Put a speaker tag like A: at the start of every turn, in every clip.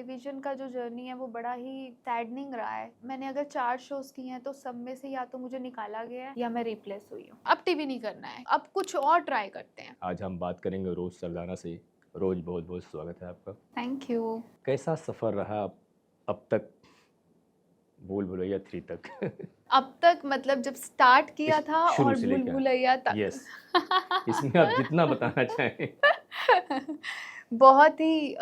A: Television का जो journey है वो बड़ा ही सैडनिंग रहा है। मैंने अगर 4 शोज़ किए हैं तो सब में से या तो मुझे निकाला गया है या मैं रिप्लेस हुई हूँ। अब टीवी नहीं करना है, अब कुछ और ट्राई करते हैं।
B: आज हम बात करेंगे रोज़ सरदाना से। रोज़ बहुत बहुत स्वागत है आपका।
A: Thank you.
B: कैसा सफ़र रहा अब तक भूल भुलैया 3 तक?
A: अब तक मतलब जब स्टार्ट किया था
B: शुरू
A: और
B: से
A: भूल
B: लेकर।
A: भुलैया तक।
B: यस, इसमें आप जितना बताना चाहें।
A: बहुत ही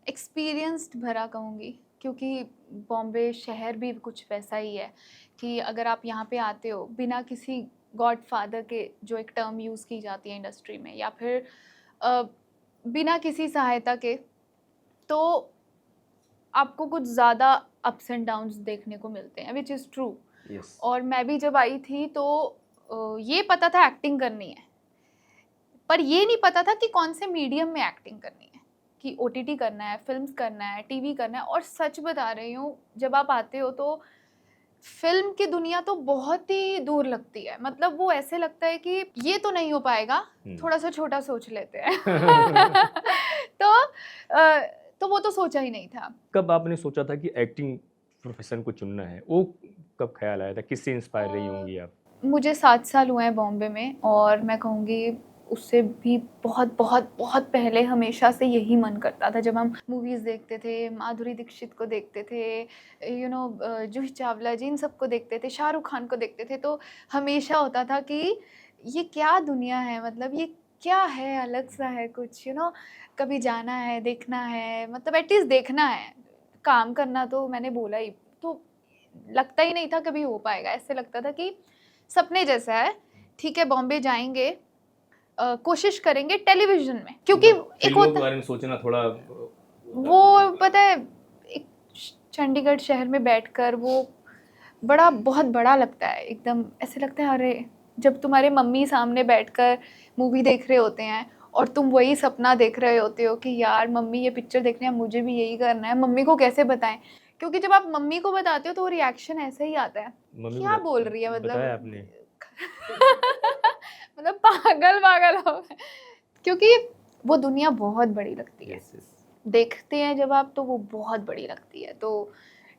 A: एक्सपीरियंस्ड भरा कहूँगी, क्योंकि बॉम्बे शहर भी कुछ वैसा ही है कि अगर आप यहाँ पे आते हो बिना किसी गॉडफादर के, जो एक टर्म यूज़ की जाती है इंडस्ट्री में, या फिर अ, बिना किसी सहायता के, तो आपको कुछ ज़्यादा अप्स एंड डाउन्स देखने को मिलते हैं, विच इज़ ट्रू।
B: यस।
A: और मैं भी जब आई थी तो ये पता था एक्टिंग करनी है, पर ये नहीं पता था कि कौन से मीडियम में एक्टिंग करनी है, कि ओटीटी करना है, फिल्म्स करना है, टीवी करना है। और सच बता रही हूँ, जब आप आते हो तो फिल्म की दुनिया तो बहुत ही दूर लगती है। मतलब वो ऐसे लगता है कि ये तो नहीं हो पाएगा, थोड़ा सा छोटा सोच लेते हैं। तो अ, तो वो तो सोचा ही नहीं था।
B: कब आपने सोचा था कि एक्टिंग प्रोफ़ेशन को चुनना है? वो कब ख़्याल आया था? किससे इंस्पायर रही होंगी आप?
A: मुझे 7 साल हुए हैं बॉम्बे में, और मैं कहूँगी उससे भी बहुत बहुत बहुत पहले हमेशा से यही मन करता था। जब हम मूवीज़ देखते थे, माधुरी दीक्षित को देखते थे, जूही चावला जी, इन सबको देखते थे, शाहरुख खान को देखते थे, तो हमेशा होता था कि ये क्या दुनिया है, मतलब ये क्या है, अलग सा है कुछ, कभी जाना है, देखना है, मतलब एटलीस्ट देखना है। काम करना तो मैंने बोला ही, तो लगता ही नहीं था कभी हो पाएगा। ऐसे लगता था कि सपने जैसा है, ठीक है बॉम्बे जाएँगे, कोशिश करेंगे टेलीविज़न में, क्योंकि एक
B: फ़िल्मों के
A: होता,
B: बारे में सोचना थोड़ा
A: वो पता है, एक चंडीगढ़ शहर में बैठकर वो बहुत बड़ा लगता है, एकदम ऐसे लगता है, अरे जब तुम्हारे मम्मी सामने बैठकर मूवी देख रहे होते हैं और तुम वही सपना देख रहे होते हो कि यार मम्मी ये पिक्चर देखनी है, मुझे भी यही करना है, मम्मी को कैसे बताएं? क्योंकि जब आप मम्मी को बताते हो तो वो रिएक्शन ऐसा ही आता है,
B: मम्मी को
A: क्या बोल रही है,
B: बताया
A: मतलब
B: आपने?
A: मतलब पागल पागल हो गए। क्योंकि वो दुनिया बहुत बड़ी लगती है,
B: यस, यस।
A: देखते हैं जब आप तो वो बहुत बड़ी लगती है। तो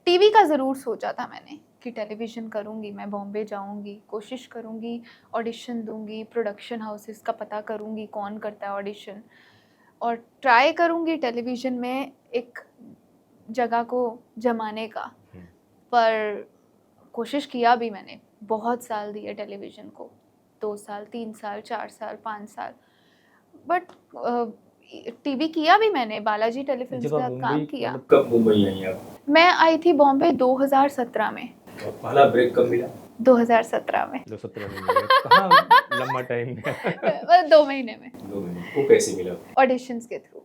A: टीवी का ज़रूर सोचा था मैंने कि टेलीविज़न करूँगी, मैं बॉम्बे जाऊँगी, कोशिश करूँगी, ऑडिशन दूँगी, प्रोडक्शन हाउसेस का पता करूँगी कौन करता है ऑडिशन, और ट्राई करूँगी टेलीविज़न में एक जगह को जमाने का। पर कोशिश किया भी मैंने, बहुत साल दिए टेलीविज़न को, 2 साल, 3 साल, 4 साल, 5 साल, बट टीवी किया भी मैंने, बालाजी टेलीफ़िल्म्स
B: जब
A: के
B: आप
A: साथ काम
B: मुंबई
A: किया।
B: मतलब कब मुंबई आई आप?
A: मैं आई थी बॉम्बे 2017 में।
B: और पहला ब्रेक कब मिला?
A: 2017 में।
B: 2017 में मिला। कहाँ लंबा टाइम गया?
A: 2 महीने में।
B: 2 महीने। वो कैसे मिला?
A: ऑडिशंस के थ्रू।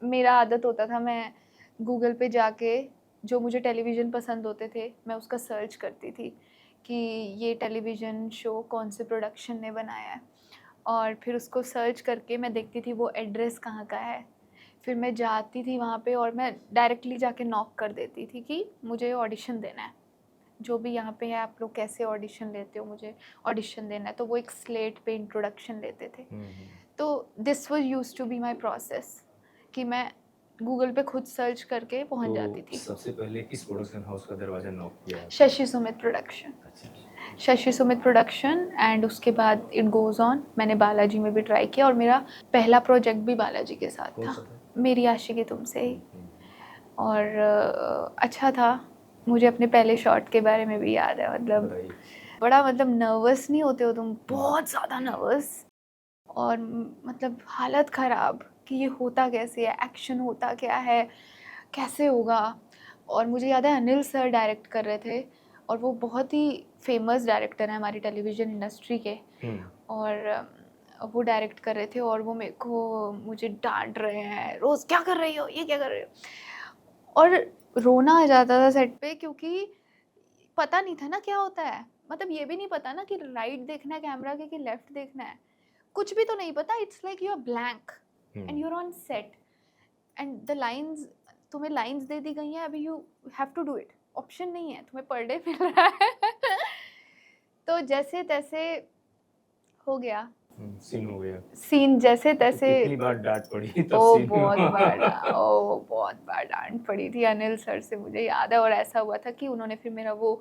A: मेरा आदत होता था, मैं गूगल पे जाके जो मुझे टेलीविज़न पसंद होते थे, मैं उसका सर्च करती थी कि ये टेलीविज़न शो कौन से प्रोडक्शन ने बनाया है, और फिर उसको सर्च करके मैं देखती थी वो एड्रेस कहाँ का है। फिर मैं जाती थी वहाँ पे और मैं डायरेक्टली जाके नॉक कर देती थी कि मुझे ऑडिशन देना है। जो भी यहाँ पे है, आप लोग कैसे ऑडिशन लेते हो, मुझे ऑडिशन देना है। तो वो एक स्लेट पे इंट्रोडक्शन लेते थे। तो this was used to be my process, कि मैं गूगल पे खुद सर्च करके पहुँच जाती
B: तो
A: थी।
B: सबसे पहले किस प्रोडक्शन हाउस का दरवाजा नॉक किया आपने?
A: शशि सुमित प्रोडक्शन।
B: अच्छा।
A: शशि सुमित प्रोडक्शन, एंड उसके बाद इट गोज़ ऑन। मैंने बालाजी में भी ट्राई किया, और मेरा पहला प्रोजेक्ट भी बालाजी के साथ
B: कौन
A: था,
B: सा था?
A: मेरी आशिकी तुमसे ही। और अच्छा था। मुझे अपने पहले शॉट के बारे में भी याद है, मतलब
B: बताइए।
A: बड़ा, मतलब नर्वस नहीं होते हो तुम, बहुत ज़्यादा नर्वस, और मतलब हालत ख़राब कि ये होता कैसे है, एक्शन होता क्या है, कैसे होगा। और मुझे याद है अनिल सर डायरेक्ट कर रहे थे, और वो बहुत ही फेमस डायरेक्टर हैं हमारी टेलीविज़न इंडस्ट्री के। और वो डायरेक्ट कर रहे थे, और वो मुझे डांट रहे हैं, रोज़ क्या कर रही हो, ये क्या कर रही हो। और रोना आ जाता था सेट पे, क्योंकि पता नहीं था ना क्या होता है, मतलब ये भी नहीं पता ना कि राइट देखना है कैमरा के कि लेफ्ट देखना है, कुछ भी तो नहीं पता। It's like you are blank and you are on set, and the lines, तुम्हें लाइंस दे दी गई हैं, अभी you have to do it, option नहीं है, तुम्हें पर डे मिल रहा है। तो जैसे तैसे हो गया।
B: सीन हो गया।
A: सीन जैसे
B: तो
A: तैसे।
B: कितनी बार डाँट पड़ी तब
A: ओ
B: सीन
A: बहुत बार
B: हुआ?
A: ओ बहुत बार डांट पड़ी थी अनिल सर से, मुझे याद है। और ऐसा हुआ था कि उन्होंने फिर मेरा वो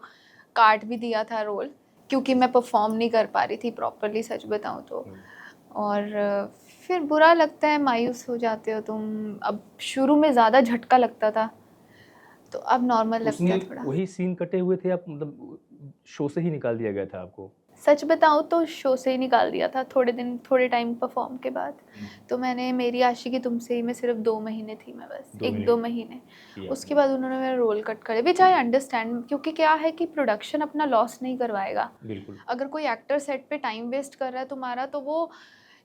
A: काट भी दिया था रोल, क्योंकि मैं परफॉर्म नहीं कर पा रही थी प्रॉपरली, सच बताऊं तो।
B: हुँ।
A: और फिर बुरा लगता है, मायूस हो जाते हो तुम। अब शुरू में ज़्यादा झटका लगता था, तो अब नॉर्मल
B: तो
A: लगता है
B: उसमें
A: थोड़ा।
B: वही सीन कटे हुए थे, आप मतलब शो से ही निकाल दिया गया था आपको?
A: सच बताऊँ तो शो से ही निकाल दिया था, थोड़े टाइम परफॉर्म के बाद।
B: हुँ।
A: तो मैंने मेरी आशिकी तुमसे ही में सिर्फ 2 महीने थी मैं, बस
B: 2
A: 1-2
B: महीने
A: महीने।
B: किया
A: उसके
B: आपने।
A: बाद उन्होंने मेरा रोल कट कर दिया, विच आई अंडरस्टैंड, क्योंकि क्या है कि प्रोडक्शन अपना लॉस नहीं करवाएगा।
B: बिल्कुल।
A: अगर कोई एक्टर सेट पे टाइम वेस्ट कर रहा है तुम्हारा, तो वो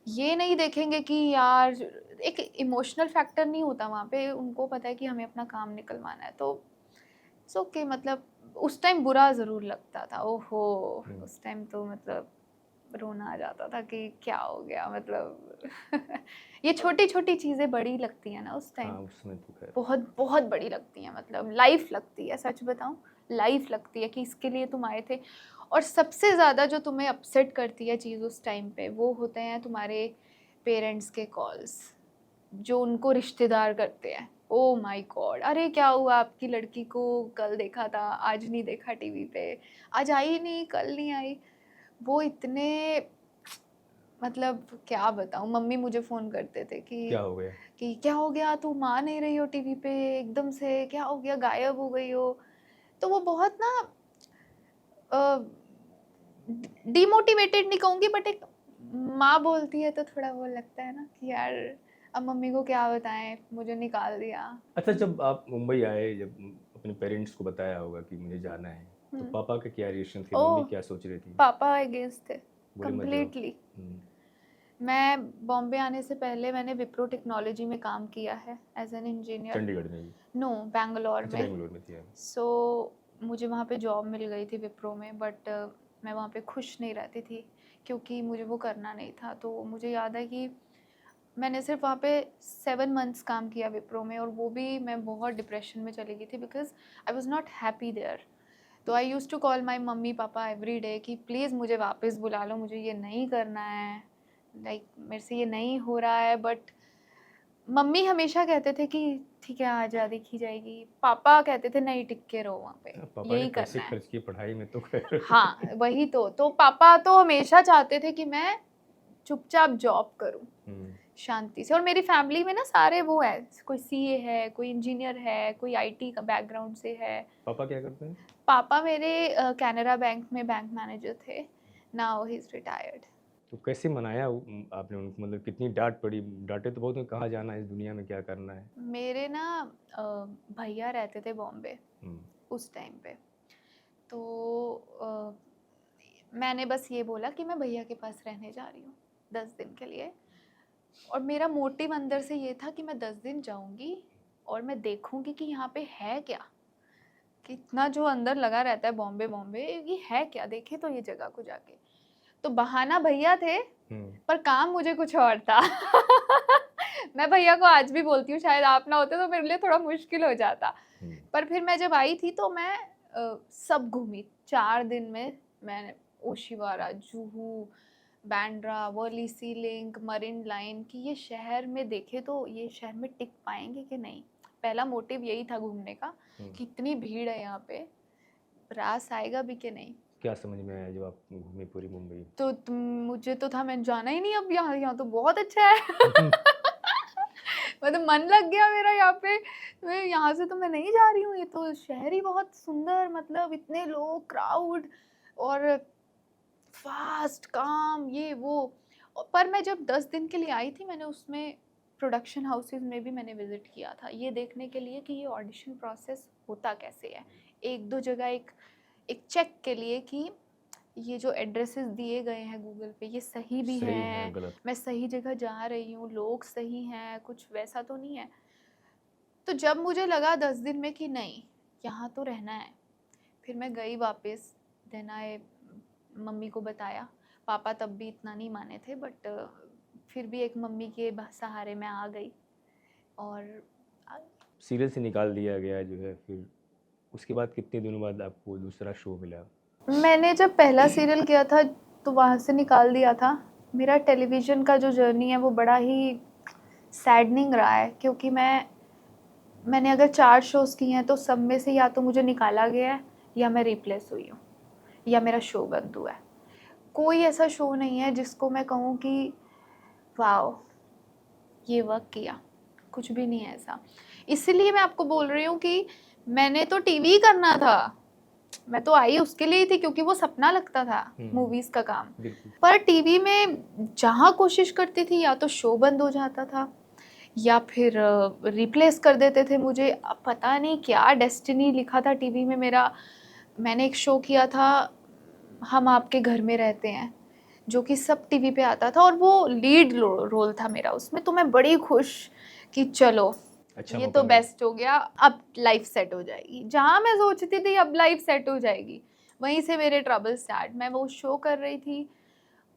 A: ये नहीं देखेंगे कि यार, एक इमोशनल फैक्टर नहीं होता वहाँ पे। उनको पता है कि हमें अपना काम निकलवाना है, तो इट्स ओके। मतलब उस टाइम बुरा ज़रूर लगता था, ओहो।
B: हुँ।
A: उस टाइम तो मतलब रोना आ जाता था कि क्या हो गया, मतलब ये छोटी-छोटी चीज़ें बड़ी लगती हैं ना उस टाइम।
B: हाँ, उस समय तो ख़ैर
A: बहुत बहुत बड़ी लगती हैं, मतलब लाइफ लगती है, सच बताऊँ, लाइफ लगती है कि इसके लिए तुम आए थे। और सबसे ज़्यादा जो तुम्हें अपसेट करती है चीज़ उस टाइम पे, वो होते हैं तुम्हारे पेरेंट्स के कॉल्स, जो उनको रिश्तेदार करते हैं। Oh my God! अरे क्या हुआ आपकी लड़की को, कल देखा था, आज नहीं देखा टीवी पे, आज आई नहीं, कल नहीं आई। वो इतने, मतलब क्या बताऊँ, मम्मी मुझे फ़ोन करते थे
B: क्या हो गया?
A: कि क्या हो गया, तुम आ नहीं रही हो टीवी पे एकदम से, क्या हो गया, गायब हो गई हो। तो वो बहुत ना डिमोटिवेटेड नहीं कहूँगी, बट एक माँ बोलती है तो थोड़ा वो लगता है ना कि यार, अब मम्मी को क्या बताएं, मुझे निकाल दिया।
B: अच्छा, जब आप मुंबई आए, जब अपने पेरेंट्स को बताया होगा कि मुझे जाना है, तो
A: हम्म।
B: पापा का क्या रिएक्शन थे? मम्मी
A: ओह,
B: क्या सोच रही थी?
A: पापा अगेंस्ट थे
B: बोले मत जाओ?
A: कंप्लीटली।
B: हुँ।
A: मैं बॉम्बे आने से पहले मैंने विप्रो टेक्नोलॉजी में काम किया है एज एन इंजीनियर।
B: चंडीगढ़ में ही?
A: नो, बैंगलोर
B: अच्छा,
A: में।
B: बैंगलोर में थी आप।
A: सो मुझे वहाँ पे जॉब मिल गई थी विप्रो में, बट मैं वहाँ पे खुश नहीं रहती थी, क्योंकि मुझे वो करना नहीं था। तो मुझे याद है कि मैंने सिर्फ वहाँ पे 7 मंथ्स काम किया विप्रो में, और वो भी मैं बहुत डिप्रेशन में चली गई थी, because I was not happy there. तो I used to call my मम्मी पापा एवरी डे कि प्लीज़ मुझे वापस बुला लो, मुझे ये नहीं करना है, लाइक मेरे से ये नहीं हो रहा है। बट मम्मी हमेशा कहते थे कि ठीक है, आजा, देखी जाएगी। पापा कहते थे नहीं, टिक के रहो वहाँ पे,
B: पापा ने
A: यही
B: पैसे
A: करना है।
B: खर्च किए पढ़ाई में तो खैर।
A: हाँ वही तो पापा तो हमेशा चाहते थे कि मैं चुपचाप जॉब करूँ
B: हुँ।
A: शांति से। और मेरी फैमिली में ना सारे वो है, कोई सीए है, कोई इंजीनियर है, कोई आईटी का बैकग्राउंड से है।
B: पापा क्या करते हैं?
A: पापा मेरे कैनरा बैंक में बैंक मैनेजर थे, नाउ ही इज़ रिटायर्ड।
B: तो कैसे मनाया आपने उनको, मतलब कितनी डाँट पड़ी? डाँटे तो बहुत हैं, कहाँ जाना है इस दुनिया में, क्या करना है?
A: मेरे ना अ, भैया रहते थे बॉम्बे
B: हुँ।
A: उस टाइम पे। तो मैंने बस ये बोला कि मैं भैया के पास रहने जा रही हूँ 10 दिन के लिए। और मेरा मोटिव अंदर से ये था कि मैं 10 दिन जाऊँगी और मैं देखूँगी कि यहाँ पे है क्या? कि इतना जो अंदर लगा रहता है बॉम्बे बॉम्बे, ये है क्या? देखे तो ये जगह को जाके। तो बहाना भैया थे,
B: हुँ।
A: पर काम मुझे कुछ और था। मैं भैया को आज भी बोलती हूँ, शायद आप ना होते तो मेरे लिए थोड़ा मुश्किल हो जाता।
B: हुँ।
A: पर फिर मैं जब आई थी तो मैं सब घूमी 4 दिन में। मैंने ओशिवारा, जुहू, बांद्रा, वर्ली सी लिंक, मरीन लाइन, कि ये शहर में देखे तो ये शहर में टिक पाएंगे कि नहीं। पहला मोटिव यही था घूमने का,
B: हुँ।
A: कि इतनी भीड़ है यहाँ पे, रास आएगा भी कि नहीं।
B: क्या समझ में आया जब आप घूमी पूरी मुंबई?
A: तो मुझे तो था, मैंने जाना ही नहीं अब, यहाँ तो बहुत अच्छा है। मतलब मन लग गया मेरा यहाँ पे। मैं यहाँ से तो मैं नहीं जा रही हूँ, ये तो शहर ही बहुत सुंदर, मतलब इतने लोग, क्राउड, और फास्ट काम, ये वो। पर मैं जब 10 दिन के लिए आई थी, मैंने उसमें प्रोडक्शन हाउसेस में भी मैंने विजिट किया था, ये देखने के लिए कि ये ऑडिशन प्रोसेस होता कैसे है। एक दो जगह एक एक चेक के लिए कि ये जो एड्रेसेस दिए गए हैं गूगल पे, ये सही भी
B: सही है,
A: हैं,
B: गलत?
A: मैं सही जगह जा रही हूँ, लोग सही हैं, कुछ वैसा तो नहीं है। तो जब मुझे लगा 10 दिन में कि नहीं, यहाँ तो रहना है, फिर मैं गई वापस। देन आई मम्मी को बताया। पापा तब भी इतना नहीं माने थे, बट फिर भी एक मम्मी के सहारे मैं आ गई। और
B: सीरियल से निकाल दिया गया जो है, फिर उसके बाद कितने दिनों बाद आपको दूसरा शो मिला?
A: मैंने जब पहला सीरियल किया था तो वहाँ से निकाल दिया था, मेरा टेलीविज़न का जो जर्नी है वो बड़ा ही सैडनिंग रहा है, क्योंकि मैंने अगर 4 शोज़ किए हैं तो सब में से या तो मुझे निकाला गया है या मैं रिप्लेस हुई हूँ या मेरा शो बंद हुआ है। कोई ऐसा शो नहीं है जिसको मैं कहूँ कि वाओ! ये वर्क किया, कुछ भी नहीं है ऐसा। इसीलिए मैं आपको बोल रही हूँ कि मैंने तो टीवी ही करना था। मैं तो आई उसके लिए ही थी, क्योंकि वो सपना लगता था मूवीज़ का काम।
B: बिल्कुल।
A: पर टीवी में जहाँ कोशिश करती थी या तो शो बंद हो जाता था या फिर रिप्लेस कर देते थे मुझे। अब पता नहीं क्या डेस्टिनी लिखा था टीवी में मेरा। मैंने एक शो किया था, हम आपके घर में रहते हैं, जो कि सब टीवी पे आता था और वो लीड रोल था मेरा उसमें। तो मैं बड़ी खुश कि चलो
B: अच्छा
A: ये
B: मौका
A: तो
B: मिला।
A: बेस्ट हो गया, अब लाइफ सेट हो जाएगी। जहाँ मैं सोचती थी अब लाइफ सेट हो जाएगी, वहीं से मेरे ट्रबल स्टार्ट। मैं वो शो कर रही थी,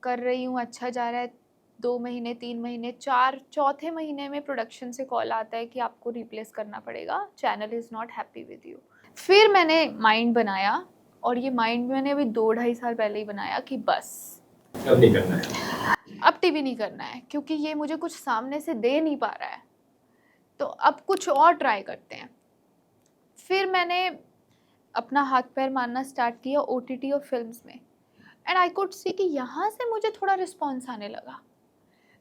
A: कर रही हूँ, अच्छा जा रहा है। 2 महीने, 3 महीने, 4 चौथे महीने में प्रोडक्शन से कॉल आता है कि आपको रिप्लेस करना पड़ेगा, channel is not happy with you. फिर मैंने माइंड बनाया, और ये माइंड मैंने अभी 2 ढाई साल पहले ही बनाया कि बस
B: अब नहीं करना है।
A: अब टीवी नहीं करना है, क्योंकि ये मुझे कुछ सामने से दे नहीं पा रहा है, तो अब कुछ और ट्राई करते हैं। फिर मैंने अपना हाथ पैर मारना स्टार्ट किया ओटीटी और फिल्म्स में, एंड आई कुड सी कि यहाँ से मुझे थोड़ा रिस्पॉन्स आने लगा।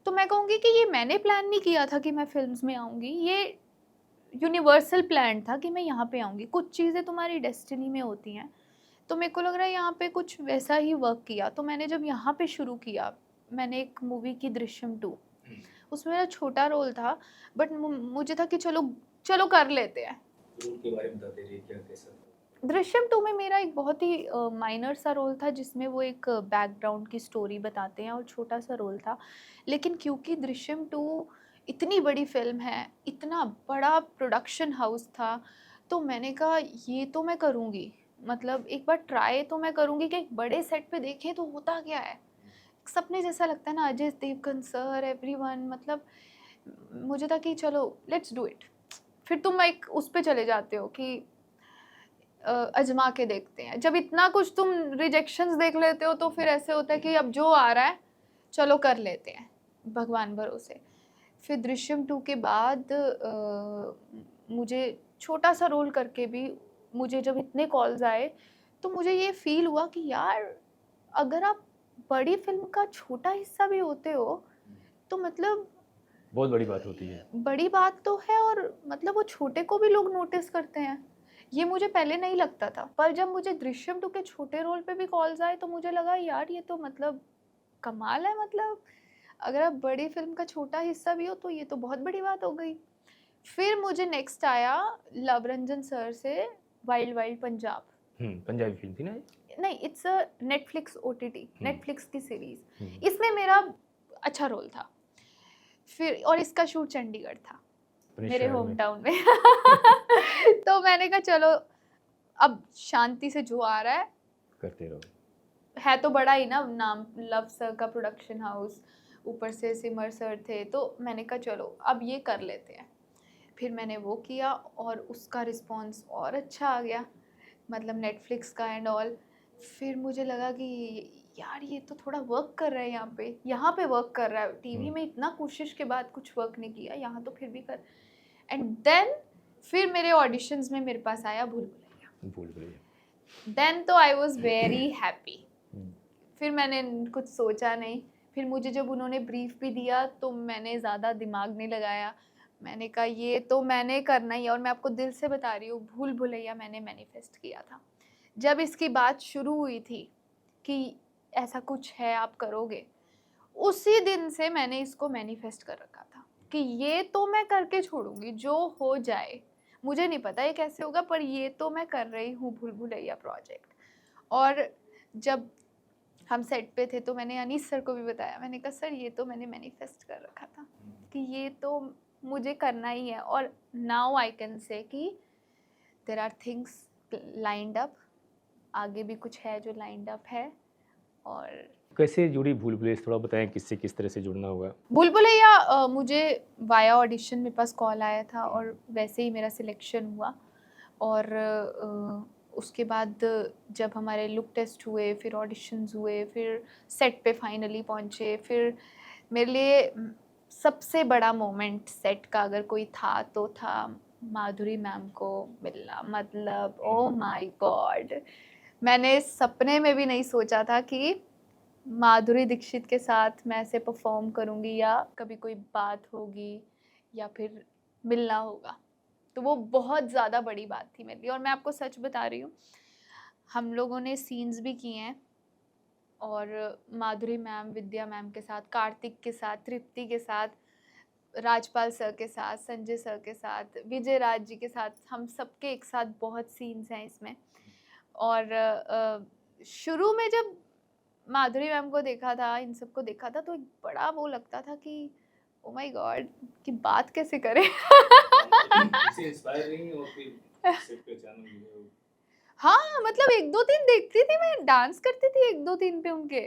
A: तो मैं कहूँगी कि ये मैंने प्लान नहीं किया था कि मैं फिल्म्स में आऊँगी, ये यूनिवर्सल प्लान था कि मैं यहाँ पे आऊँगी। कुछ चीज़ें तुम्हारी डेस्टिनी में होती हैं, तो मेरे को लग रहा है यहाँ पे कुछ वैसा ही वर्क किया। तो मैंने जब यहाँ पे शुरू किया, मैंने एक मूवी की दृश्यम 2, उसमें मेरा छोटा रोल था, बट मुझे था कि चलो चलो कर लेते हैं।
B: रोल के बारे में बताते रहिए, क्या कैसा था?
A: दृश्यम 2 में मेरा एक बहुत ही माइनर सा रोल था, जिसमें वो एक बैकग्राउंड की स्टोरी बताते हैं, और छोटा सा रोल था। लेकिन क्योंकि दृश्यम 2 इतनी बड़ी फ़िल्म है, इतना बड़ा प्रोडक्शन हाउस था, तो मैंने कहा ये तो मैं करूँगी। मतलब एक बार ट्राई तो मैं करूँगी कि एक बड़े सेट पे देखें तो होता क्या है। सपने जैसा लगता है ना, अजय देवगन सर, एवरीवन, मतलब मुझे था कि चलो लेट्स डू इट। फिर तुम एक उस पे चले जाते हो कि आजमा के देखते हैं। जब इतना कुछ तुम रिजेक्शंस देख लेते हो, तो फिर ऐसे होता है कि अब जो आ रहा है चलो कर लेते हैं, भगवान भरोसे। फिर दृश्यम 2 के बाद मुझे छोटा सा रोल करके भी मुझे जब इतने कॉल्स आए, तो मुझे ये फील हुआ कि यार अगर आप बड़ी फिल्म का छोटा हिस्सा भी होते हो, तो मतलब
B: बहुत बड़ी बात होती है।
A: बड़ी बात तो है, और मतलब वो छोटे को भी लोग नोटिस करते हैं। ये मुझे पहले नहीं लगता था, पर जब मुझे दृश्यम 2 के छोटे रोल पे भी कॉल्स आए, तो मुझे लगा यार ये तो मतलब कमाल है। मतलब अगर आप बड़ी फिल्म का छोटा हिस्सा भी हो तो ये तो बहुत बड़ी बात हो गई। फिर मुझे नेक्स्ट आया लव रंजन सर से wild wild Punjab.
B: Punjabi film थी ना ये?
A: नहीं, it's a Netflix OTT, Netflix की सीरीज।
B: हम्म,
A: इसमें मेरा अच्छा रोल था। फिर और इसका शूट चंडीगढ़ था,
B: अपने
A: मेरे
B: शहर
A: होम
B: में।
A: टाउन में। तो मैंने कहा चलो अब शांति से जो आ रहा
B: करते रहो।
A: है तो बड़ा ही ना नाम, लव सर का प्रोडक्शन हाउस, ऊपर से सिमर सर थे, तो मैंने कहा चलो अब ये कर लेते हैं। फिर मैंने वो किया और उसका रिस्पॉन्स और अच्छा आ गया, मतलब नेटफ्लिक्स का एंड ऑल। फिर मुझे लगा कि यार ये तो थोड़ा वर्क कर रहा है, यहाँ पे वर्क कर रहा है। टीवी में इतना कोशिश के बाद कुछ वर्क नहीं किया, यहाँ तो फिर भी कर। एंड देन फिर मेरे ऑडिशंस में मेरे पास आया भूल भुलैया।
B: भूल भुलैया।
A: देन तो आई वॉज वेरी हैप्पी। फिर मैंने कुछ सोचा नहीं। फिर मुझे जब उन्होंने ब्रीफ भी दिया, तो मैंने ज़्यादा दिमाग नहीं लगाया। मैंने कहा ये तो मैंने करना ही है, और मैं आपको दिल से बता रही हूँ, भूल भुलैया मैंने मैनिफेस्ट किया था। जब इसकी बात शुरू हुई थी कि ऐसा कुछ है आप करोगे, उसी दिन से मैंने इसको मैनिफेस्ट कर रखा था कि ये तो मैं करके छोड़ूंगी, जो हो जाए। मुझे नहीं पता ये कैसे होगा, पर ये तो मैं कर रही हूँ भूल भुलैया प्रोजेक्ट। और जब हम सेट पे थे, तो मैंने अनीस सर को भी बताया। मैंने कहा सर ये तो मैंने मैनिफेस्ट कर रखा था कि ये तो मुझे करना ही है। और नाउ आई कैन से कि there are things lined up, आगे भी कुछ है जो लाइंड अप है। और
B: कैसे जुड़ी भूल भुलैया, थोड़ा बताएं किससे किस तरह से जुड़ना होगा?
A: भूल भुलैया मुझे वाया ऑडिशन मेरे पास कॉल आया था, और वैसे ही मेरा सिलेक्शन हुआ। और उसके बाद जब हमारे लुक टेस्ट हुए, फिर ऑडिशंस हुए, फिर सेट पे फाइनली पहुँचे, फिर मेरे लिए सबसे बड़ा मोमेंट सेट का अगर कोई था तो था माधुरी मैम को मिलना। मतलब ओ माय गॉड, मैंने सपने में भी नहीं सोचा था कि माधुरी दीक्षित के साथ मैं ऐसे परफॉर्म करूँगी या कभी कोई बात होगी या फिर मिलना होगा। तो वो बहुत ज़्यादा बड़ी बात थी मेरे लिए। और मैं आपको सच बता रही हूँ, हम लोगों ने सीन्स भी किए हैं और माधुरी मैम, विद्या मैम के साथ, कार्तिक के साथ, तृप्ति के साथ, राजपाल सर के साथ, संजय सर के साथ, विजय राज जी के साथ, हम सबके एक साथ बहुत सीन्स हैं इसमें। और शुरू में जब माधुरी मैम को देखा था, इन सबको देखा था, तो एक बड़ा वो लगता था कि ओ माय गॉड कि बात कैसे करें।
C: इससे इंस्पायर रही और फिर सेट पे अचानक मिले हो।
A: हाँ, मतलब 1-2-3 देखती थी मैं, डांस करती थी 1-2-3 पे उनके।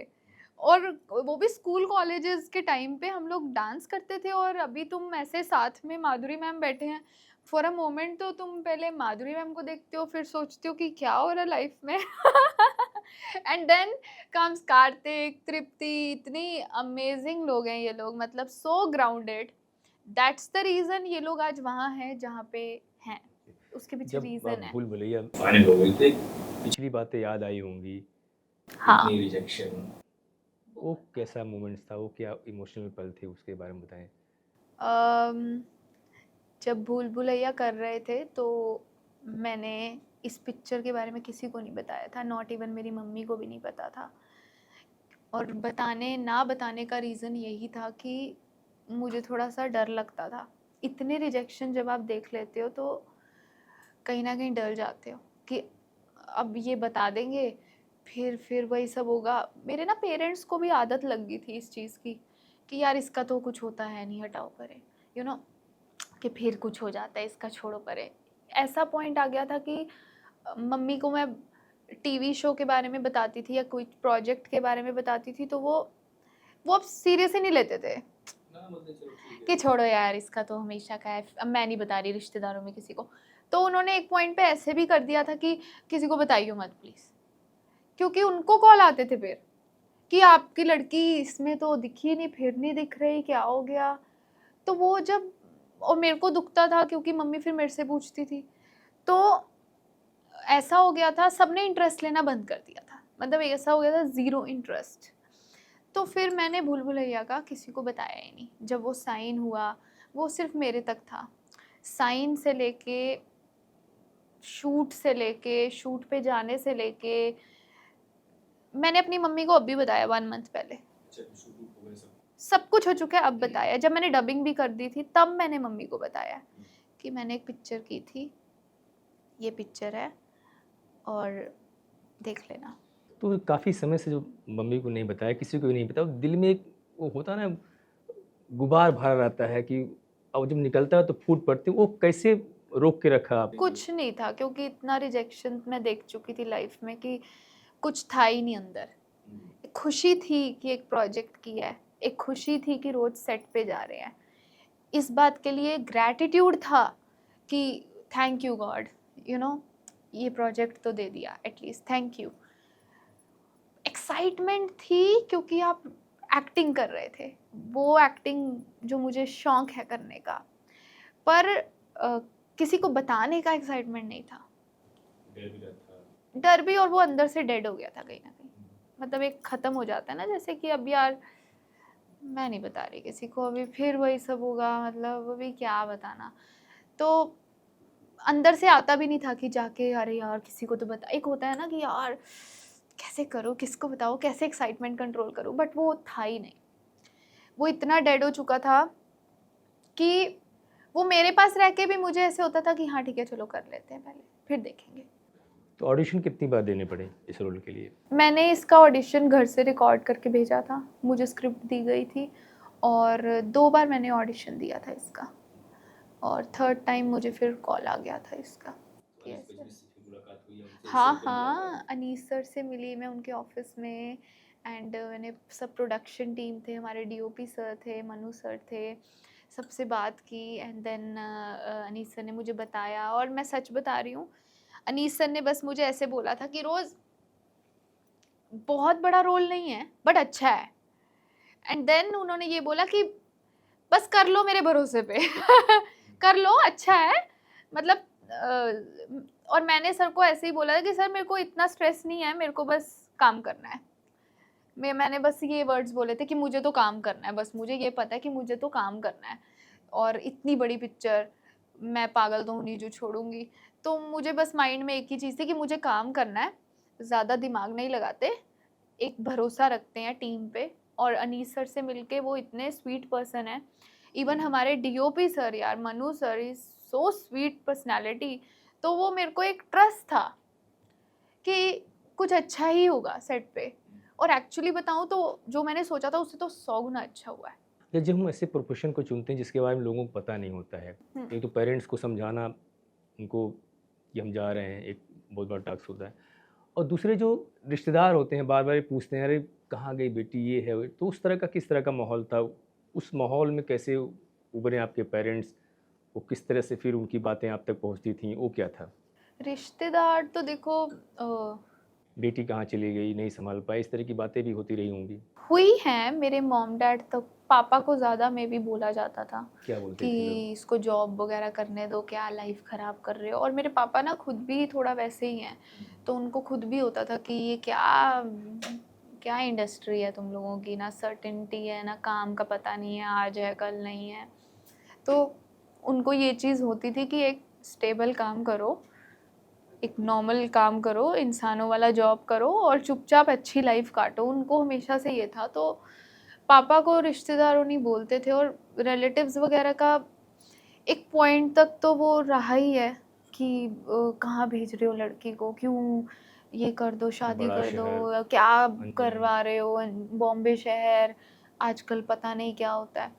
A: और वो भी स्कूल कॉलेजेस के टाइम पे हम लोग डांस करते थे और अभी तुम ऐसे साथ में माधुरी मैम बैठे हैं। फॉर अ मोमेंट तो तुम पहले माधुरी मैम को देखते हो, फिर सोचते हो कि क्या हो रहा है लाइफ में। एंड देन कम्स कार्तिक, तृप्ति, इतनी अमेजिंग लोग हैं ये लोग, मतलब सो ग्राउंडेड। दैट्स द रीज़न ये लोग आज वहाँ हैं जहाँ पे हैं। उसके पीछे
B: जब
A: रीज़न है।
B: भूल भुलैया
C: फाइनल हो गई थी,
B: पिछली बातें याद आई होंगी,
A: हाँ।
C: इतनी रिजेक्शन,
B: वो कैसा मोमेंट्स था, वो क्या इमोशनल पल थे, उसके बारे में बताएं।
A: अम, जब भूल भुलैया कर रहे थे तो मैंने इस पिक्चर के बारे में किसी को नहीं बताया था, नॉट इवन मेरी मम्मी को भी नहीं पता था। और बताने ना बताने का रीज़न यही था कि मुझे थोड़ा सा डर लगता था। इतने रिजेक्शन जब आप देख लेते हो तो कहीं ना कहीं डर जाते हो कि अब ये बता देंगे, फिर वही सब होगा। मेरे ना पेरेंट्स को भी आदत लग गई थी इस चीज़ की कि यार इसका तो कुछ होता है नहीं, हटाओ परे, यू नो, कि फिर कुछ हो जाता है, इसका छोड़ो परे। ऐसा पॉइंट आ गया था कि मम्मी को मैं टीवी शो के बारे में बताती थी या कोई प्रोजेक्ट के बारे में बताती थी तो वो अब सीरियस ही नहीं लेते थे
C: ना बोलते चलो ठीक
A: कि
C: है।
A: छोड़ो यार इसका तो हमेशा का है, अब मैं नहीं बता रही रिश्तेदारों में किसी को। तो उन्होंने एक पॉइंट पे ऐसे भी कर दिया था कि किसी को बताइयो मत प्लीज़, क्योंकि उनको कॉल आते थे फिर कि आपकी लड़की इसमें तो दिखी नहीं, फिर नहीं दिख रही, क्या हो गया। तो वो जब, और मेरे को दुखता था क्योंकि मम्मी फिर मेरे से पूछती थी। तो ऐसा हो गया था, सबने इंटरेस्ट लेना बंद कर दिया था, मतलब ऐसा हो गया था ज़ीरो इंटरेस्ट। तो फिर मैंने भूल भुलैया का किसी को बताया ही नहीं। जब वो साइन हुआ वो सिर्फ मेरे तक था। साइन से लेके शूट पे जाने से लेके मैंने अपनी मम्मी को अभी बताया 1 मंथ पहले।
C: अच्छा शुरू हो गए सब।
A: सब कुछ हो चुका है, अब बताया। जब मैंने डबिंग भी कर दी थी तब मैंने मम्मी को बताया कि मैंने एक पिक्चर की थी, ये पिक्चर है और देख लेना।
B: तो काफ़ी समय से जो मम्मी को नहीं बताया, किसी को भी नहीं बताया, दिल में एक वो होता है ना, गुबार भरा रहता है कि अब जब निकलता है तो फूट पड़ती है, वो कैसे रोक के रखा आप।
A: कुछ नहीं था क्योंकि इतना रिजेक्शन मैं देख चुकी थी लाइफ में कि कुछ था ही नहीं अंदर। एक खुशी थी कि एक प्रोजेक्ट किया है, एक खुशी थी कि रोज सेट पे जा रहे हैं, इस बात के लिए ग्रैटिट्यूड था कि thank you God, you know, ये प्रोजेक्ट तो दे दिया एटलीस्ट, थैंक यू। एक्साइटमेंट थी क्योंकि आप एक्टिंग कर रहे थे, वो एक्टिंग जो मुझे शौक है करने का। पर किसी को बताने का एक्साइटमेंट नहीं था,
C: डर भी रहता।
A: डर भी, और वो अंदर से डेड हो गया था कहीं ना कहीं। मतलब एक ख़त्म हो जाता है ना, जैसे कि अब यार मैं नहीं बता रही किसी को, अभी फिर वही सब होगा, मतलब अभी क्या बताना। तो अंदर से आता भी नहीं था कि जाके अरे यार किसी को तो बता, एक होता है ना कि यार कैसे करूँ, किसको बताऊँ, कैसे एक्साइटमेंट कंट्रोल करूँ, बट वो था ही नहीं। वो इतना डेड हो चुका था कि वो मेरे पास रह के भी मुझे ऐसे होता था कि हाँ ठीक है चलो कर लेते हैं पहले, फिर देखेंगे।
B: तो ऑडिशन कितनी बार देने पड़े इस रोल के लिए।
A: मैंने इसका ऑडिशन घर से रिकॉर्ड करके भेजा था, मुझे स्क्रिप्ट दी गई थी और 2 बार मैंने ऑडिशन दिया था इसका, और थर्ड टाइम मुझे फिर कॉल आ गया था इसका।
C: अनीस पजमी से फिर मुलाकात हुई उनसे
A: हाँ
C: सेट पे
A: हाँ, अनीस सर से मिली मैं उनके ऑफिस में। एंड मैंने सब प्रोडक्शन टीम थे हमारे, डीओपी सर थे, मनु सर थे, सबसे बात की। एंड देन अनीस सर ने मुझे बताया, और मैं सच बता रही हूँ, अनीस सर ने बस मुझे ऐसे बोला था कि रोज बहुत बड़ा रोल नहीं है बट अच्छा है, एंड देन उन्होंने ये बोला कि बस कर लो मेरे भरोसे पे कर लो, अच्छा है, मतलब और मैंने सर को ऐसे ही बोला था कि सर मेरे को इतना स्ट्रेस नहीं है, मेरे को बस काम करना है। मैंने बस ये वर्ड्स बोले थे कि मुझे तो काम करना है, बस मुझे ये पता है कि मुझे तो काम करना है, और इतनी बड़ी पिक्चर मैं पागल तो नहीं जो छोड़ूंगी। तो मुझे बस माइंड में एक ही चीज़ थी कि मुझे काम करना है, ज़्यादा दिमाग नहीं लगाते, एक भरोसा रखते हैं टीम पे। और अनीस सर से मिलके, वो इतने स्वीट पर्सन है। इवन हमारे डीओपी सर यार, Manu sir is so sweet personality. तो वो मेरे को एक ट्रस्ट था कि कुछ अच्छा ही होगा सेट पे, और एक्चुअली बताऊं तो जो मैंने सोचा था उससे तो 100 गुना अच्छा हुआ है।
B: या जब हम ऐसे प्रोफेशन को चुनते हैं जिसके बारे में लोगों को पता नहीं होता है, एक तो पेरेंट्स को समझाना उनको कि हम जा रहे हैं, एक बहुत बड़ा टास्क होता है, और दूसरे जो रिश्तेदार होते हैं बार बार पूछते हैं, अरे कहाँ गई बेटी, ये है वो। तो उस तरह का किस तरह का माहौल था? उस माहौल में कैसे उभरे आपके पेरेंट्स? वो किस तरह से फिर उनकी बातें आप तक पहुंचती थी, वो क्या था?
A: रिश्तेदार तो देखो
B: बेटी कहाँ चली गई, नहीं संभाल पाई, इस तरह की बातें भी होती रही होंगी।
A: हुई हैं। मेरे मॉम डैड तो, पापा को ज़्यादा में भी बोला जाता था
B: क्या बोलते
A: कि
B: थे लोग?
A: इसको जॉब वगैरह करने दो, क्या लाइफ ख़राब कर रहे हो। और मेरे पापा ना खुद भी थोड़ा वैसे ही हैं, तो उनको खुद भी होता था कि ये क्या क्या इंडस्ट्री है तुम लोगों की, ना सर्टेनिटी है, ना काम का पता नहीं है, आज है कल नहीं है। तो उनको ये चीज़ होती थी कि एक स्टेबल काम करो, एक नॉर्मल काम करो, इंसानों वाला जॉब करो और चुपचाप अच्छी लाइफ काटो। उनको हमेशा से ये था। तो पापा को रिश्तेदारों नहीं बोलते थे, और रिलेटिव्स वगैरह का एक पॉइंट तक तो वो रहा ही है कि कहाँ भेज रहे हो लड़की को, क्यों ये कर दो, शादी
B: बड़ा
A: कर
B: शहर,
A: दो, क्या
B: अनजान।
A: करवा रहे हो, बॉम्बे शहर, आजकल पता नहीं क्या होता है।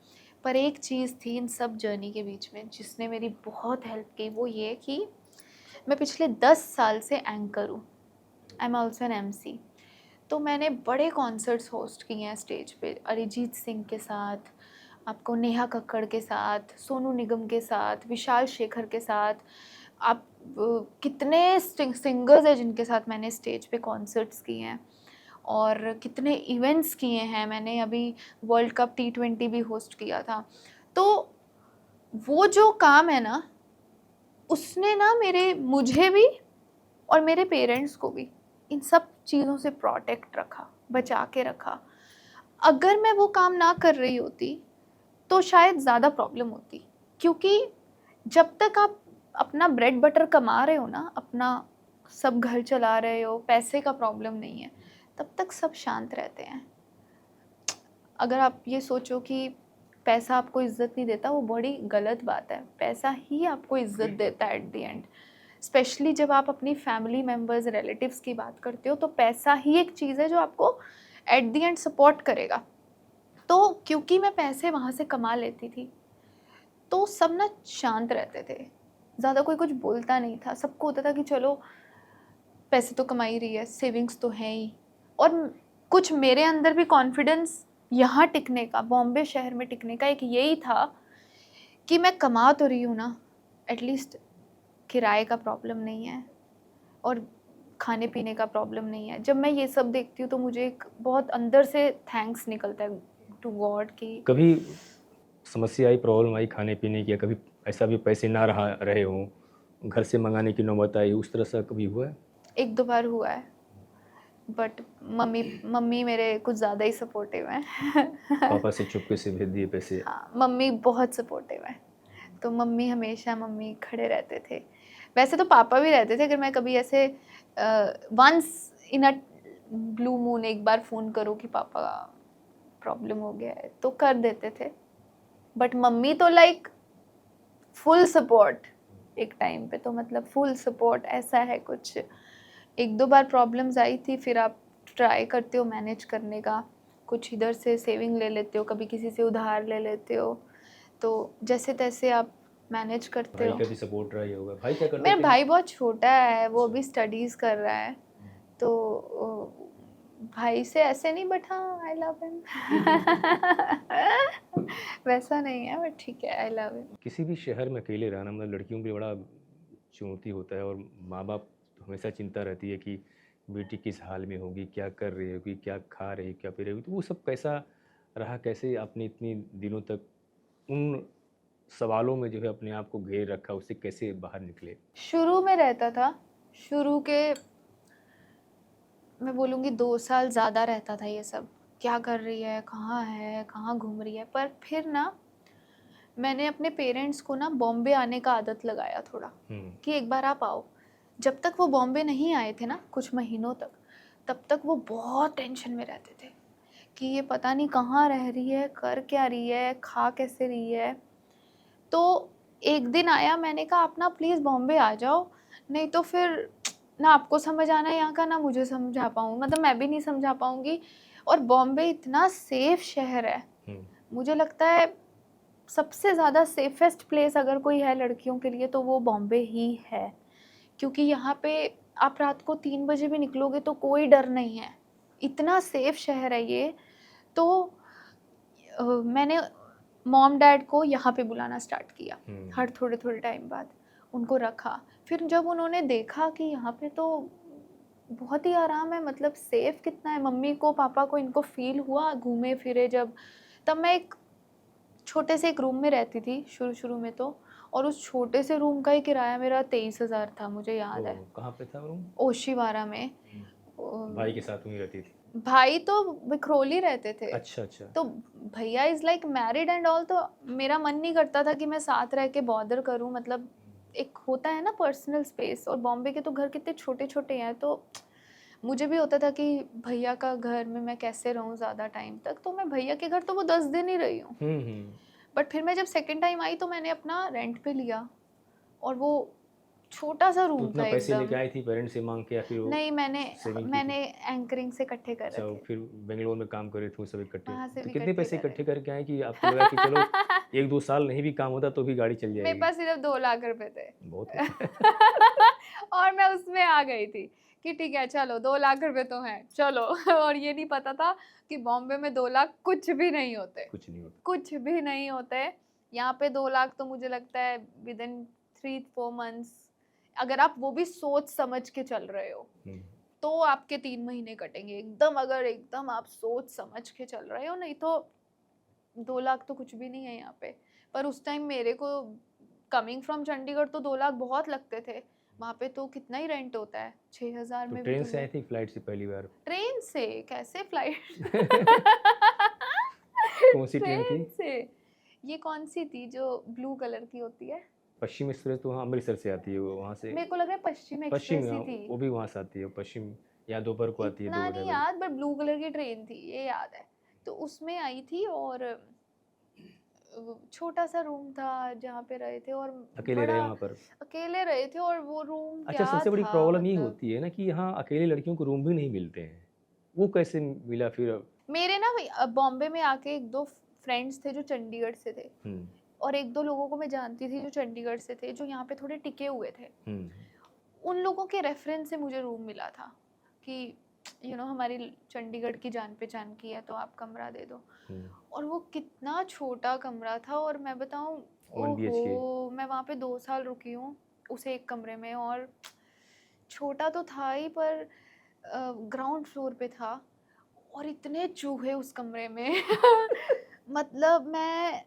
A: पर एक चीज़ थी इन सब जर्नी के बीच में जिसने मेरी बहुत हेल्प की, वो ये कि मैं पिछले 10 साल से एंकर हूँ। I am also an MC। तो मैंने बड़े कॉन्सर्ट्स होस्ट किए हैं स्टेज पे, अरिजीत सिंह के साथ, आपको नेहा कक्कड़ के साथ, सोनू निगम के साथ, विशाल शेखर के साथ। आप कितने सिंगर्स हैं जिनके साथ मैंने स्टेज पे कॉन्सर्ट्स किए हैं, और कितने इवेंट्स किए हैं मैंने। अभी वर्ल्ड कप T20 भी होस्ट किया था। तो वो जो काम है ना, उसने ना मुझे भी और मेरे पेरेंट्स को भी इन सब चीज़ों से प्रोटेक्ट रखा, बचा के रखा। अगर मैं वो काम ना कर रही होती तो शायद ज़्यादा प्रॉब्लम होती, क्योंकि जब तक आप अपना ब्रेड बटर कमा रहे हो ना, अपना सब घर चला रहे हो, पैसे का प्रॉब्लम नहीं है, तब तक सब शांत रहते हैं। अगर आप ये सोचो कि पैसा आपको इज्जत नहीं देता, वो बड़ी गलत बात है। पैसा ही आपको इज्जत देता है एट द एंड। स्पेशली जब आप अपनी फैमिली मेम्बर्स, रिलेटिव्स की बात करते हो, तो पैसा ही एक चीज़ है जो आपको एट द एंड सपोर्ट करेगा। तो क्योंकि मैं पैसे वहाँ से कमा लेती थी, तो सब ना शांत रहते थे, ज़्यादा कोई कुछ बोलता नहीं था। सबको होता था कि चलो पैसे तो कमा ही रही है, सेविंग्स तो है ही। और कुछ मेरे अंदर भी कॉन्फिडेंस यहाँ टिकने का, बॉम्बे शहर में टिकने का एक यही था कि मैं कमा तो रही हूँ ना, एटलीस्ट किराए का प्रॉब्लम नहीं है और खाने पीने का प्रॉब्लम नहीं है। जब मैं ये सब देखती हूँ तो मुझे एक बहुत अंदर से थैंक्स निकलता है टू गॉड कि
B: कभी समस्या आई, प्रॉब्लम आई खाने पीने की, या कभी ऐसा भी पैसे ना रहे हों, घर से मंगाने की नौबत आई, उस तरह से कभी हुआ है?
A: एक दो बार हुआ है, बट मम्मी मेरे कुछ ज़्यादा ही सपोर्टिव हैं।
B: पापा से चुपके से भेज दिए पैसे?
A: हाँ, मम्मी बहुत सपोर्टिव है। तो मम्मी खड़े रहते थे। वैसे तो पापा भी रहते थे, अगर मैं कभी ऐसे once in a blue moon एक बार फ़ोन करूँ कि पापा प्रॉब्लम हो गया है, तो कर देते थे। बट मम्मी तो लाइक फुल सपोर्ट, एक टाइम पे तो मतलब फुल सपोर्ट। ऐसा है कुछ, एक दो बार प्रॉब्लम्स आई थी, फिर आप ट्राई करते हो मैनेज करने का, कुछ इधर से सेविंग ले लेते हो, कभी किसी से उधार ले लेते हो, तो जैसे तैसे आप मैनेज करते
B: भाई
A: हो।
B: का भी सपोर्ट रहा ही होगा। भाई क्या करते
A: मेरा
B: थे?
A: भाई बहुत छोटा है, वो अभी स्टडीज़ कर रहा है, तो भाई से ऐसे नहीं, बट हाँ आई लव हिम। वैसा नहीं है, बट ठीक है, आई लव हिम।
B: किसी भी शहर में अकेले रहना मतलब लड़कियों के लिए बड़ा चुनौती होता है, और माँ बाप हमेशा चिंता रहती है कि बेटी किस हाल में होगी, क्या कर रही होगी, क्या खा रही, क्या पी रही होगी। तो वो सब कैसा रहा, कैसे आपने इतनी दिनों तक उन सवालों में जो है अपने आप को घेर रखा, उससे कैसे बाहर निकले?
A: शुरू में रहता था, शुरू के मैं बोलूँगी 2 साल ज़्यादा रहता था ये सब, क्या कर रही है, कहाँ घूम रही है। पर फिर ना मैंने अपने पेरेंट्स को ना बॉम्बे आने का आदत लगाया थोड़ा, कि एक बार आप आओ। जब तक वो बॉम्बे नहीं आए थे ना कुछ महीनों तक, तब तक वो बहुत टेंशन में रहते थे कि ये पता नहीं कहाँ रह रही है, कर क्या रही है, खा कैसे रही है। तो एक दिन आया, मैंने कहा आप ना प्लीज़ बॉम्बे आ जाओ, नहीं तो फिर ना आपको समझ आना है यहाँ का, ना मुझे समझा पाऊँ, मतलब मैं भी नहीं समझा पाऊँगी। और बॉम्बे इतना सेफ शहर है, मुझे लगता है सबसे ज़्यादा सेफेस्ट प्लेस अगर कोई है लड़कियों के लिए तो वो बॉम्बे ही है, क्योंकि यहाँ पे आप रात को 3 बजे भी निकलोगे तो कोई डर नहीं है, इतना सेफ शहर है ये। तो मैंने मॉम डैड को यहाँ पे बुलाना स्टार्ट किया, हर थोड़े थोड़े टाइम बाद उनको रखा। फिर जब उन्होंने देखा कि यहाँ पे तो बहुत ही आराम है, मतलब सेफ कितना है, मम्मी को पापा को इनको फील हुआ घूमे फिरे जब, तब मैं एक छोटे से एक रूम में रहती थी शुरू में तो, और उस छोटे से रूम का ही किराया मेरा 23,000 था, मुझे याद है।
B: कहाँ पे था रूम?
A: ओशीवारा में।
B: भाई के साथ में रहती थी?
A: भाई तो विक्रोली रहते थे।
B: अच्छा।
A: तो भैया is like married and all, तो मेरा मन नहीं करता था कि मैं साथ रह के बॉदर करूं, मतलब एक होता है ना पर्सनल स्पेस, और बॉम्बे के तो घर कितने छोटे छोटे हैं, तो मुझे भी होता था कि भैया का घर में मैं कैसे रहूं ज़्यादा टाइम तक। तो मैं भैया के घर तो वो 10 दिन ही रही हूँ। बट फिर मैं जब सेकेंड टाइम आई तो मैंने अपना रेंट पे लिया, और वो छोटा सा
B: तो
A: रूम
B: उतना
A: था
B: पैसे लेके
A: एकदम।
B: आई थी पेरेंट्स से मांग के, या फिर वो
A: नहीं,
B: सेविंग की
A: मैंने
B: थी?
A: एंकरिंग से इकट्ठे कर
B: अच्छा,
A: रखे,
B: फिर बेंगलोर में काम कर रहे थे वो सब इकट्ठे?
A: वहाँ से
B: तो
A: भी
B: कितने
A: इकट्ठे
B: पैसे
A: कर
B: इकट्ठे
A: रखे।
B: करके आए कि आपको लगा कि चलो 1-2 साल नहीं भी काम होता तो भी गाड़ी चल
A: मेरे
B: जाएगी?
A: पास सिर्फ 2 लाख रुपए थे।
B: बहुत है।
A: और मैं उसमें आ गई थी कि ठीक है चलो 2 लाख रुपए तो हैं, चलो। और ये नहीं पता था कि बॉम्बे में 2 लाख कुछ भी नहीं होते,
B: कुछ नहीं होता।
A: कुछ भी नहीं होते। यहाँ पे 2 लाख तो मुझे लगता है विद इन 3-4 मंथ्स, अगर आप वो भी सोच समझ के चल रहे हो तो आपके 3 महीने कटेंगे एकदम, अगर एकदम आप सोच समझ के चल रहे हो, नहीं तो 2 लाख तो कुछ भी नहीं है यहाँ पे। पर उस टाइम मेरे को कमिंग फ्रॉम चंडीगढ़ तो 2 लाख बहुत लगते थे। वहाँ पे तो कितना ही रेंट होता है, 6,000
B: तो
A: में भी
B: ट्रेन
A: तो
B: से आई
A: लोग।
B: थी, फ्लाइट से पहली बार?
A: ट्रेन से कैसे फ्लाइट?
B: कौन सी ट्रेन थी?
A: ट्रेन से। ये कौन सी थी जो ब्लू कलर की होती है?
B: पश्चिम एक्सप्रेस तो वहाँ अमृतसर से आती है, वो वहाँ से
A: मेरे को लग रहा है पश्चिम
B: पश्चिम,
A: एक्सप्रेस ही
B: हाँ,
A: थी।
B: वो भी वहाँ से आती है पश्चिम, या दोपहर को आती है
A: इतना
B: 2 ढाई
A: नहीं
B: बजे।
A: याद, बट ब्लू कलर की ट्रेन थी ये याद है। तो उसमें आई थी, और छोटा सा रूम था जहाँ पे रहे थे, और
B: अकेले
A: बड़ा
B: रहे वहाँ पर?
A: अकेले रहे थे। और वो रूम
B: अच्छा,
A: क्या
B: सबसे बड़ी
A: था,
B: प्रॉब्लम ये
A: मतलब
B: होती है ना कि यहाँ अकेले लड़कियों को रूम भी नहीं मिलते हैं, वो कैसे मिला फिर?
A: मेरे ना बॉम्बे में आके 1-2 फ्रेंड्स थे जो चंडीगढ़ से थे, और 1-2 लोगों को मैं जानती थी जो चंडीगढ़ से थे, जो यहाँ पे थोड़े टिके हुए थे। उन लोगों के रेफरेंस से मुझे रूम मिला था कि हमारी चंडीगढ़ की जान पहचान की है तो आप कमरा दे दो। और वो कितना छोटा कमरा था, और मैं बताऊं,
B: 1 BHK?
A: ओहो, मैं वहाँ पे 2 साल रुकी हूँ उस एक कमरे में, और छोटा तो था ही, पर ग्राउंड फ्लोर पे था, और इतने चूहे उस कमरे में। मतलब मैं,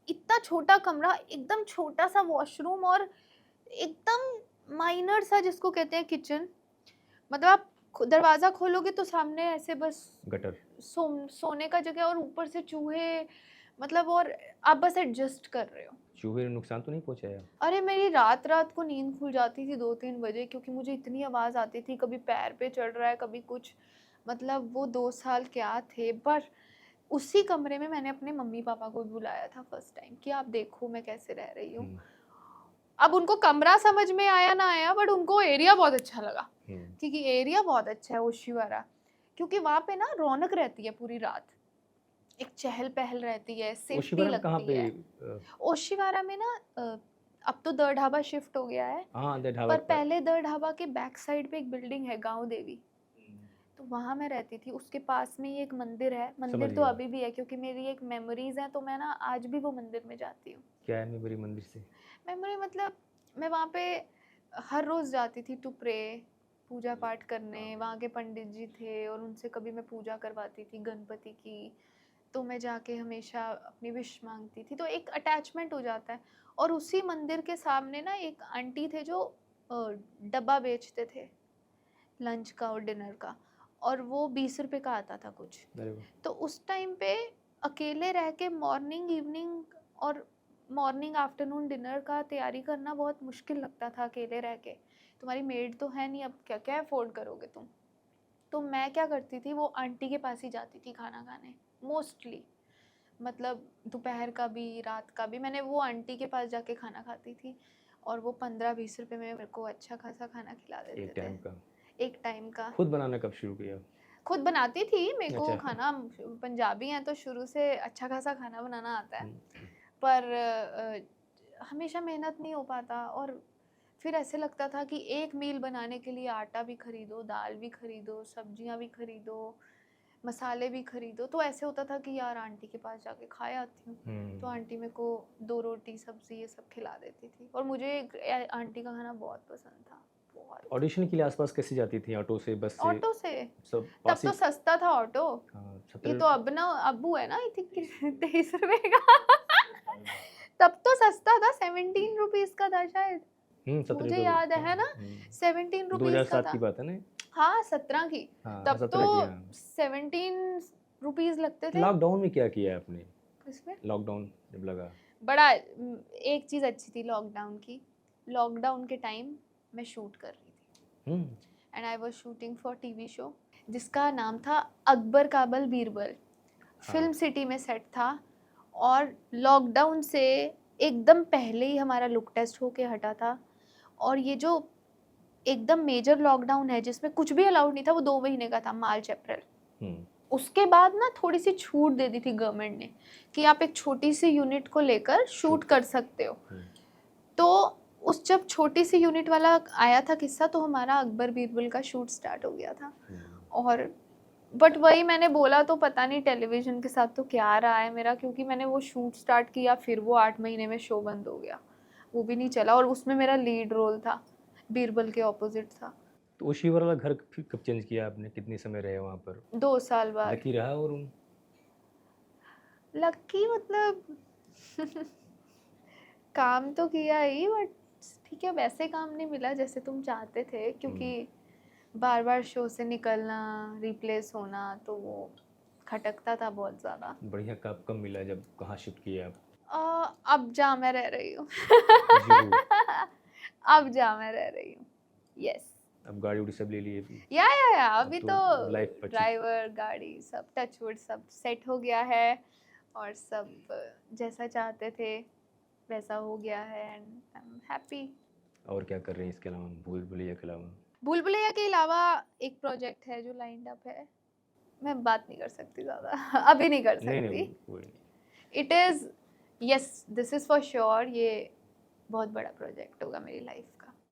A: इतना छोटा कमरा, एकदम छोटा सा वॉशरूम, और एकदम माइनर सा जिसको कहते हैं किचन, मतलब आप दरवाजा खोलोगे तो सामने ऐसे बस
B: गटर?
A: सोने का जगह, और ऊपर से चूहे, मतलब, और आप बस एडजस्ट कर रहे हो।
B: चूहे ने नुकसान तो नहीं पहुंचाया?
A: अरे मेरी रात रात को नींद खुल जाती थी 2-3 बजे, क्योंकि मुझे इतनी आवाज़ आती थी, कभी पैर पे चढ़ रहा है, कभी कुछ। मतलब वो 2 साल क्या थे। पर उसी कमरे में मैंने अपने मम्मी पापा को भी बुलाया था फर्स्ट टाइम, कि आप देखो मैं कैसे रह रही हूँ। अब उनको कमरा समझ में आया ना आया, बट उनको एरिया बहुत अच्छा लगा, क्योंकि एरिया बहुत अच्छा है ओशीवारा, क्योंकि वहाँ पे ना रौनक रहती है पूरी रात, एक चहल पहल रहती है, सेफ्टी
B: ओशीवारा में कहाँ
A: लगती
B: पे?
A: है। ओशीवारा में ना अब तो द ढाबा शिफ्ट हो गया है,
B: हाँ, द ढाबा
A: पर पहले द ढाबा के बैक साइड पे एक बिल्डिंग है गांव देवी, तो वहाँ मैं रहती थी। उसके पास में ही एक मंदिर है, मंदिर तो अभी भी है, क्योंकि मेरी एक मेमोरीज है, तो मैं ना आज भी वो मंदिर में जाती हूँ।
B: क्या है मेमोरी मंदिर से?
A: मेमोरी मतलब मैं वहाँ पे हर रोज़ जाती थी टू प्रे, पूजा पाठ करने। वहाँ के पंडित जी थे और उनसे कभी मैं पूजा करवाती थी गणपति की, तो मैं जाके हमेशा अपनी विश मांगती थी, तो एक अटैचमेंट हो जाता है। और उसी मंदिर के सामने ना एक आंटी थे जो डब्बा बेचते थे लंच का और डिनर का, और वो 20 रुपए का आता था कुछ।
B: अरे वाह।
A: तो उस टाइम पे अकेले रह के मॉर्निंग इवनिंग और मॉर्निंग आफ्टरनून डिनर का तैयारी करना बहुत मुश्किल लगता था अकेले रह के। तुम्हारी मेड तो है नहीं, अब क्या क्या अफोर्ड करोगे तुम। तो मैं क्या करती थी, वो आंटी के पास ही जाती थी खाना खाने मोस्टली, मतलब दोपहर का भी रात का भी मैंने वो आंटी के पास जाके खाना खाती थी। और वो 15-20 रुपए में मेरे को अच्छा खासा खाना खिला
B: एक
A: देते थे
B: टाइम का
A: एक टाइम का।
B: खुद बनाना कब शुरू किया?
A: खुद बनाती थी, मेरे को
B: अच्छा।
A: खाना, पंजाबी हैं तो शुरू से अच्छा खासा खाना बनाना आता है।
B: हम्म,
A: पर हमेशा मेहनत नहीं हो पाता, और फिर ऐसे लगता था कि एक मील बनाने के लिए आटा भी खरीदो, दाल भी खरीदो, सब्जियां भी खरीदो, मसाले भी खरीदो। तो ऐसे होता था कि यार आंटी के पास जाके खाए आती हूँ। तो आंटी मेरे को 2 रोटी सब्जी ये सब खिला देती थी, और मुझे आंटी का खाना बहुत पसंद था, बहुत।
B: ऑडिशन के लिए आसपास कैसे जाती थी? ऑटो से, बस से?
A: ऑटो से,
B: सब
A: तब
B: पास
A: तो
B: ही?
A: सस्ता था ऑटो।
B: हाँ,
A: ये
B: 17।
A: तो अब ना अबू है ना, आई थिंक 23 रुपए का। तब तो सस्ता था, 17 रुपीज का था शायद,
B: 17
A: मुझे
B: रुपये
A: याद है ना, 17 रुपीज का
B: 2007
A: था।
B: की बात है ना?
A: हाँ 17 की,
B: हाँ,
A: तब
B: 17 की।
A: तो
B: हाँ।
A: 17 रुपीज लगते थे।
B: लॉकडाउन में क्या किया है आपने?
A: किसमें?
B: लॉकडाउन जब लगा।
A: बड़ा एक चीज अच्छी थी लॉकडाउन की, लॉकडाउन के टाइम मैं शूट कर रही थी,
B: hmm.
A: And I was shooting for TV show जिसका नाम था अकबर काबल बीरबल।
B: हाँ।
A: फिल्म सिटी में सेट था, और लॉकडाउन से एकदम पहले ही हमारा लुक टेस्ट होके हटा था। और ये जो एकदम मेजर लॉकडाउन है जिसमें कुछ भी अलाउड नहीं था, वो 2 महीने का था, मार्च अप्रैल। उसके बाद ना थोड़ी सी छूट दे दी थी गवर्नमेंट ने कि आप एक छोटी सी यूनिट को लेकर शूट कर सकते हो। तो उस जब छोटी सी यूनिट वाला आया था किस्सा, तो हमारा अकबर बीरबल का शूट स्टार्ट हो गया था। और बट वही मैंने बोला, तो पता नहीं टेलीविज़न के साथ तो क्या रहा है मेरा, क्योंकि मैंने वो शूट स्टार्ट किया, फिर वो 8 महीने में शो बंद हो गया, वो भी नहीं चला। और उसमें मेरा लीड रोल था, बीरबल के ऑपोजिट था।
B: तो उसी वाला घर फिर कब चेंज किया आपने? कितने समय रहे वहाँ पर?
A: 2 साल बाद।
B: लकी रहा वो रूम?
A: लकी मतलब काम तो किया ही, बट ठीक है, वैसे काम नहीं मिला जैसे तुम चाहते थे, क्योंकि बार बार शो से निकलना, रिप्लेस होना, तो वो खटकता था बहुत ज़्यादा।
B: बढ़िया कब मिला, जब कहाँ शिफ्ट किया आप?
A: अब जहाँ मैं रह रही हूँ।
B: जुहू।
A: अब जहाँ मैं रह रही हूँ, यस।
B: अब गाड़ी उड़ी सब ले लिए अभी?
A: या अभी
B: अब
A: तो
B: लाइफ अच्छी।
A: ड्राइवर, गाड़ी सब टचवुड सब सेट हो गया है, और सब जैसा चाहते थे वैसा हो गया है, एंड आई एम हैप्पी।
B: और क्या कर रहे हैं इसके अलावा, भूल भुलैया के अलावा?
A: भूल भुलैया के अलावा एक प्रोजेक्ट है जो लाइंड अप है, मैं बात नहीं कर सकती ज़्यादा। अभी नहीं कर
B: नहीं
A: सकती।
B: कोई नहीं।
A: It is, yes, this is for sure, ये बहुत बड़ा प्रोजेक्ट होगा मेरी लाइफ